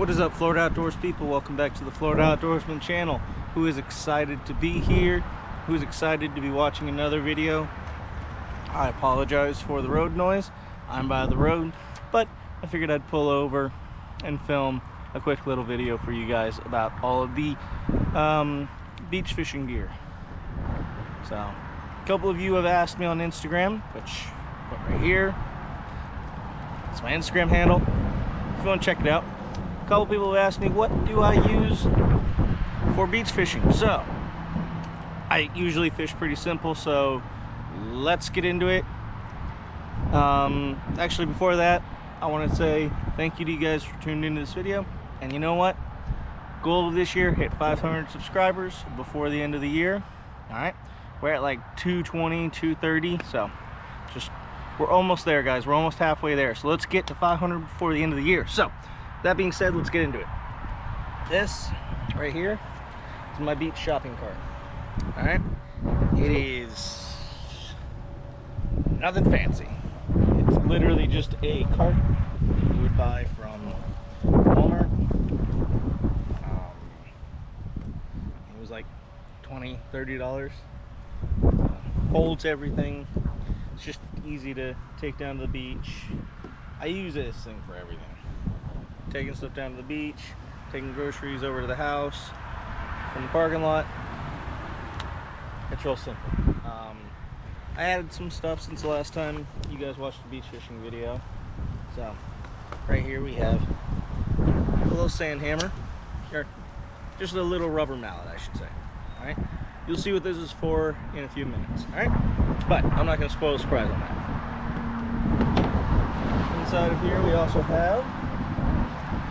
What is up, Florida Outdoors people? Welcome back to the Florida Outdoorsman channel. Who is excited to be here? Who is excited to be watching another video? I apologize for the road noise. I'm by the road, but I figured I'd pull over and film a quick little video for you guys about all of the beach fishing gear. So, a couple of you have asked me on Instagram, which I put right here. It's my Instagram handle. If you want to check it out. A couple people have asked me, what do I use for beach fishing? So, I usually fish pretty simple, so let's get into it. Actually, before that, I want to say thank you to you guys for tuning into this video. And you know what? Goal of this year, hit 500 subscribers before the end of the year. Alright, we're at like 220, 230, so we're almost there, guys. We're almost halfway there. So let's get to 500 before the end of the year. So, that being said, let's get into it. This right here is my beach shopping cart. Alright, it is nothing fancy. It's literally just a cart you would buy from Walmart. It was like $20–$30. Holds everything. It's just easy to take down to the beach. I use this thing for everything. Taking stuff down to the beach, taking groceries over to the house from the parking lot. It's real simple. I added some stuff since the last time you guys watched the beach fishing video. So, right here we have a little sand hammer, or just a little rubber mallet, I should say. Alright? You'll see what this is for in a few minutes. Alright? But I'm not going to spoil the surprise on that. Inside of here we also have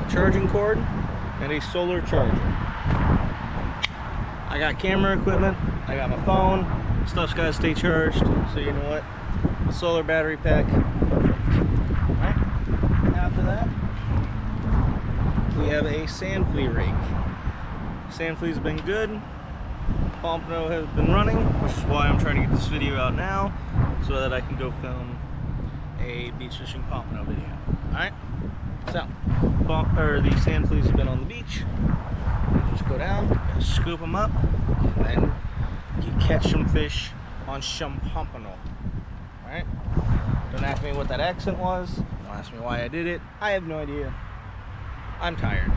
a charging cord and a solar charger. I got camera equipment, I got my phone, stuff's got to stay charged, so you know what? A solar battery pack. Alright, after that, we have a sand flea rake. Sand fleas have been good. Pompano has been running, which is why I'm trying to get this video out now, so that I can go film a beach fishing pompano video. Alright, so the sand fleas have been on the beach. You just go down, scoop them up, and then you catch some fish on some pompano. Alright, don't ask me what that accent was, don't ask me why I did it, I have no idea. I'm tired.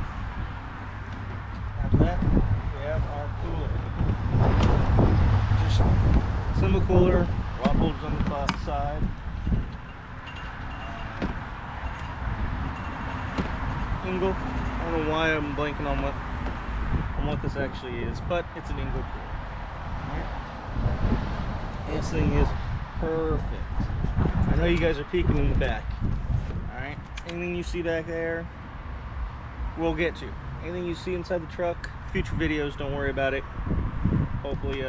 After that, we have our cooler. Just simple cooler, rod holders on the side. Ingle. I don't know why I'm blanking on what this actually is, but it's an Ingle cooler. Right. This thing is perfect. I know you guys are peeking in the back. Alright, anything you see back there, we'll get to. Anything you see inside the truck, future videos, don't worry about it. Hopefully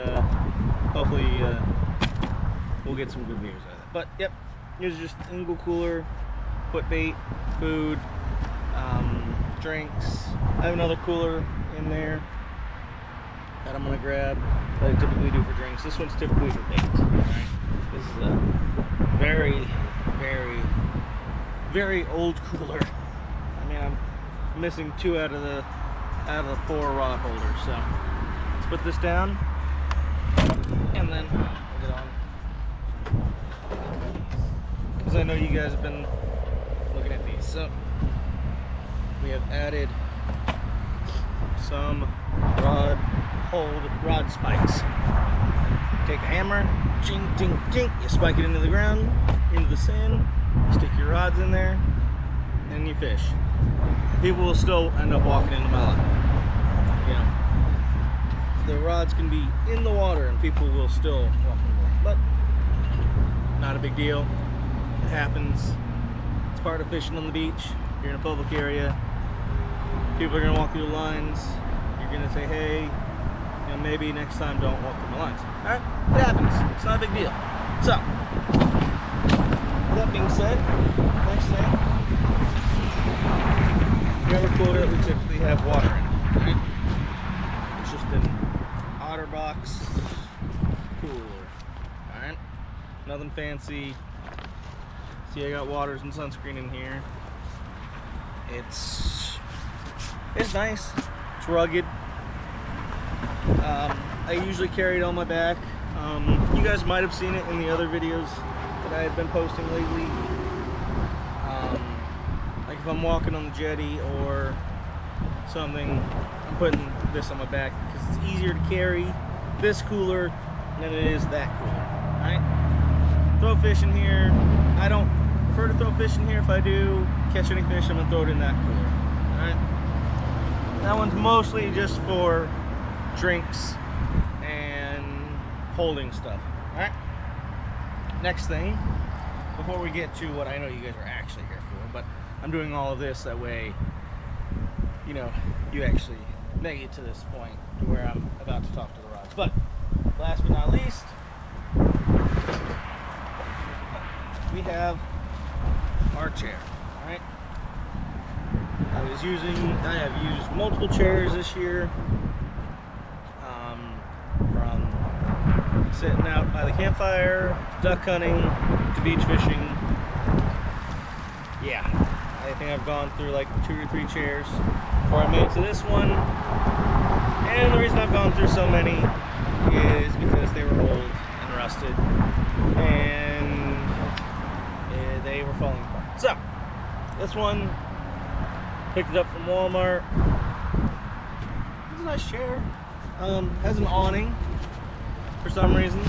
we'll get some good news out of it. But yep, here's just Ingle cooler, put bait, food, drinks. I have another cooler in there that I'm gonna grab that I typically do for drinks. This one's typically for bait. Right? This is a very, very, very old cooler. I mean, I'm missing 2 out of the 4 rod holders. So let's put this down, and then we'll get on, because I know you guys have been looking at these. So we have added some rod spikes. Take a hammer, ching, ching, ching, you spike it into the ground, into the sand, stick your rods in there, and you fish. People will still end up walking into my line. You know, the rods can be in the water and people will still walk in the water, but not a big deal. It happens. It's part of fishing on the beach. You're in a public area. People are going to walk through the lines. You're going to say, hey, you know, maybe next time don't walk through the lines. Alright? It happens. It's not a big deal. So, that being said, next thing, we have a cooler that we typically have water in. Right? It's just an OtterBox cooler. Alright? Nothing fancy. See, I got waters and sunscreen in here. It's It's nice. It's rugged. I usually carry it on my back. You guys might have seen it in the other videos that I have been posting lately. Like if I'm walking on the jetty or something, I'm putting this on my back because it's easier to carry this cooler than it is that cooler. Alright? Throw fish in here. I don't prefer to throw fish in here. If I do catch any fish, I'm gonna throw it in that cooler. Alright? That one's mostly just for drinks and holding stuff. Alright? Next thing, before we get to what I know you guys are actually here for, but I'm doing all of this that way, you know, you actually make it to this point to where I'm about to talk to the rods. But last but not least, we have our chair. Alright? I have used multiple chairs this year. From sitting out by the campfire, duck hunting, to beach fishing. Yeah, I think I've gone through like 2 or 3 chairs before I made it to this one. And the reason I've gone through so many is because they were old and rusted, and they were falling apart. So, this one, picked it up from Walmart. It's a nice chair. Has an awning for some reason.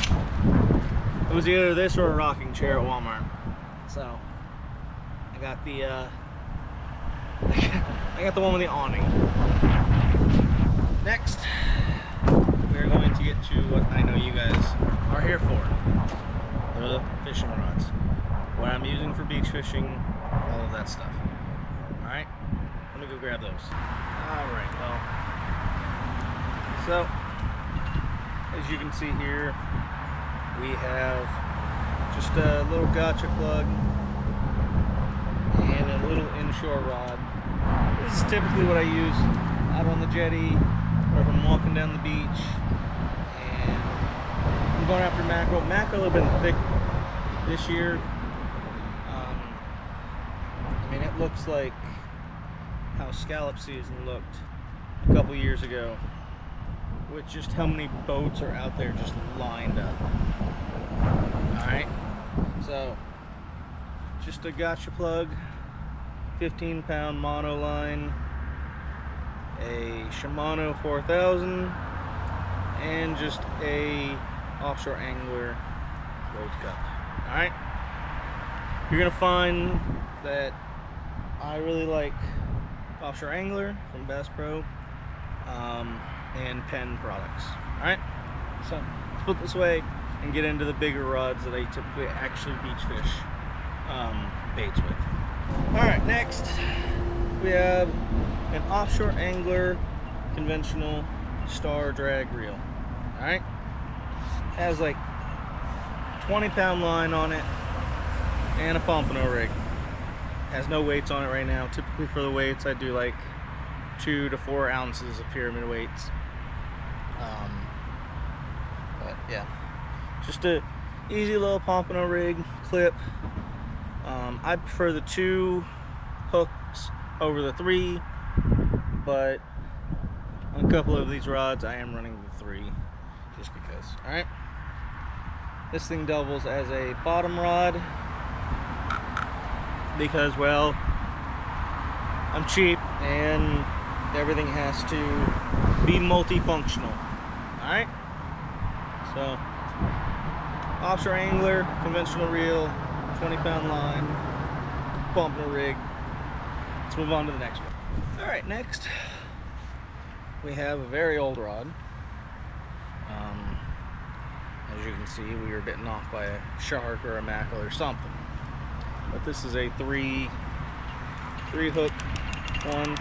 It was either this or a rocking chair at Walmart. So I got the I got the one with the awning. Next, we're going to get to what I know you guys are here for. The fishing rods. What I'm using for beach fishing, all of that stuff. Alright? Let me go grab those. Alright, well. So, as you can see here, we have just a little gotcha plug and a little inshore rod. This is typically what I use out on the jetty or if I'm walking down the beach and I'm going after mackerel. Mackerel have been thick this year. I mean, it looks like how scallop season looked a couple years ago, with just how many boats are out there just lined up. Alright, so just a gotcha plug, 15-pound mono line, a Shimano 4000, and just a offshore angler Gold Cup. Alright, you're gonna find that I really like Offshore Angler from Bass Pro, and Penn products. Alright, so let's put this away and get into the bigger rods that I typically actually beach fish baits with. Alright, next we have an Offshore Angler conventional star drag reel. Alright, has like 20-pound line on it and a pompano rig. Has no weights on it right now. Typically for the weights I do like 2 to 4 ounces of pyramid weights. But yeah, just a easy little pompano rig clip. I prefer the 2 hooks over the 3, but on a couple of these rods I am running the 3 just because. Alright, this thing doubles as a bottom rod because, well, I'm cheap and everything has to be multifunctional. Alright, so Offshore Angler conventional reel, 20-pound line, pompano rig. Let's move on to the next one. Alright, next we have a very old rod. As you can see, we were bitten off by a shark or a mackerel or something. But this is a three hook one.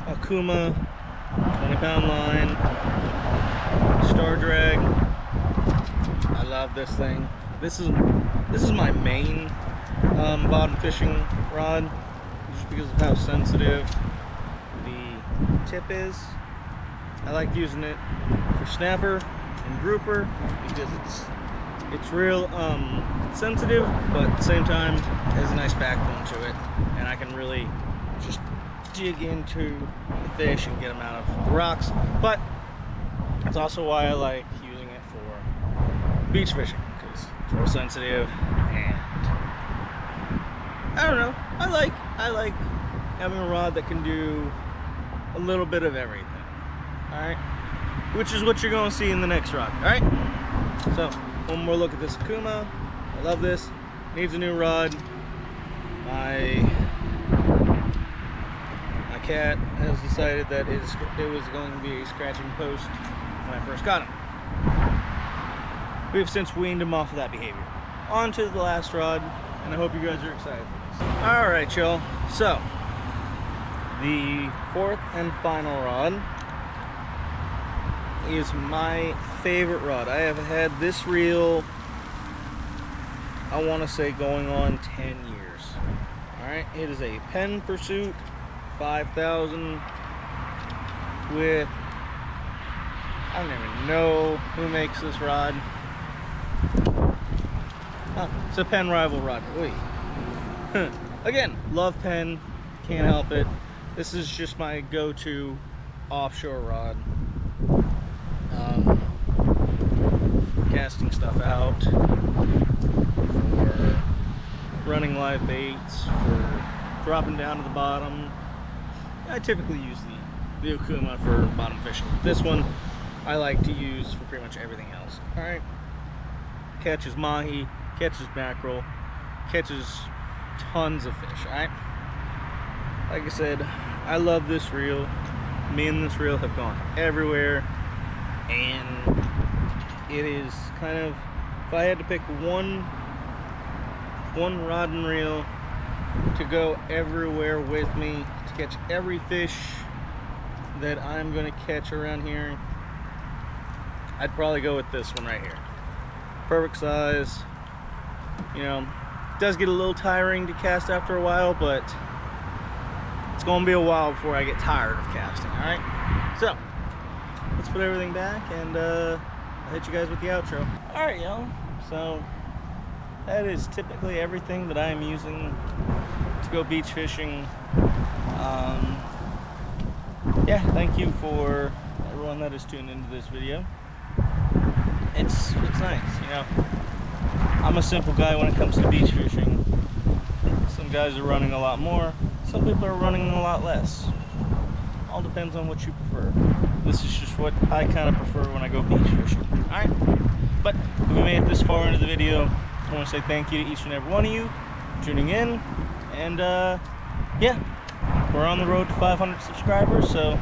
Akuma 20-pound line, star drag. I love this thing. This is my main bottom fishing rod, just because of how sensitive the tip is. I like using it for snapper and grouper because it's It's real sensitive, but at the same time has a nice backbone to it, and I can really just dig into the fish and get them out of the rocks. But that's also why I like using it for beach fishing, because it's real sensitive, and I don't know, I like having a rod that can do a little bit of everything. Alright, which is what you're going to see in the next rod. Alright, so one more look at this Akuma. I love this. Needs a new rod. My cat has decided that it was going to be a scratching post when I first got him. We've since weaned him off of that behavior. On to the last rod, and I hope you guys are excited for this. Alright, y'all. So, the fourth and final rod is my favorite rod. I have had this reel, I want to say, going on 10 years. Alright, it is a Penn Pursuit 5000 with, I don't even know who makes this rod. Oh, it's a Penn rival rod. Wait. Again, love Penn, can't help it. This is just my go-to offshore rod. Casting stuff out, for running live baits, for dropping down to the bottom. I typically use the Akuma for bottom fishing. This one I like to use for pretty much everything else. Alright, catches mahi, catches mackerel, catches tons of fish. Alright, like I said, I love this reel. Me and this reel have gone everywhere, and it is kind of, if I had to pick one rod and reel to go everywhere with me, to catch every fish that I'm going to catch around here, I'd probably go with this one right here. Perfect size. You know, it does get a little tiring to cast after a while, but it's going to be a while before I get tired of casting. Alright, so let's put everything back, and I'll hit you guys with the outro. Alright, y'all, so that is typically everything that I am using to go beach fishing. Yeah, thank you for everyone that has tuned into this video. It's nice, you know. I'm a simple guy when it comes to beach fishing. Some guys are running a lot more, some people are running a lot less. All depends on what you prefer. This is just what I kind of prefer when I go beach fishing. Alright, but if we made it this far into the video, I want to say thank you to each and every one of you for tuning in. And yeah, we're on the road to 500 subscribers, so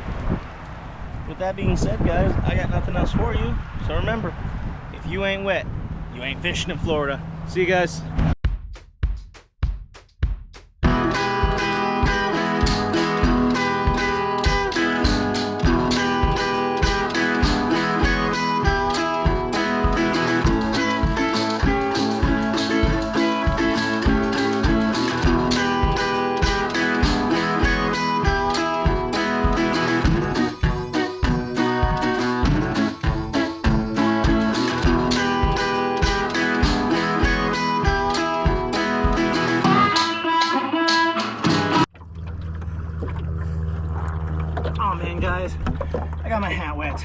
with that being said, guys, I got nothing else for you. So remember, if you ain't wet, you ain't fishing in Florida. See you guys. Oh man, guys, I got my hat wet.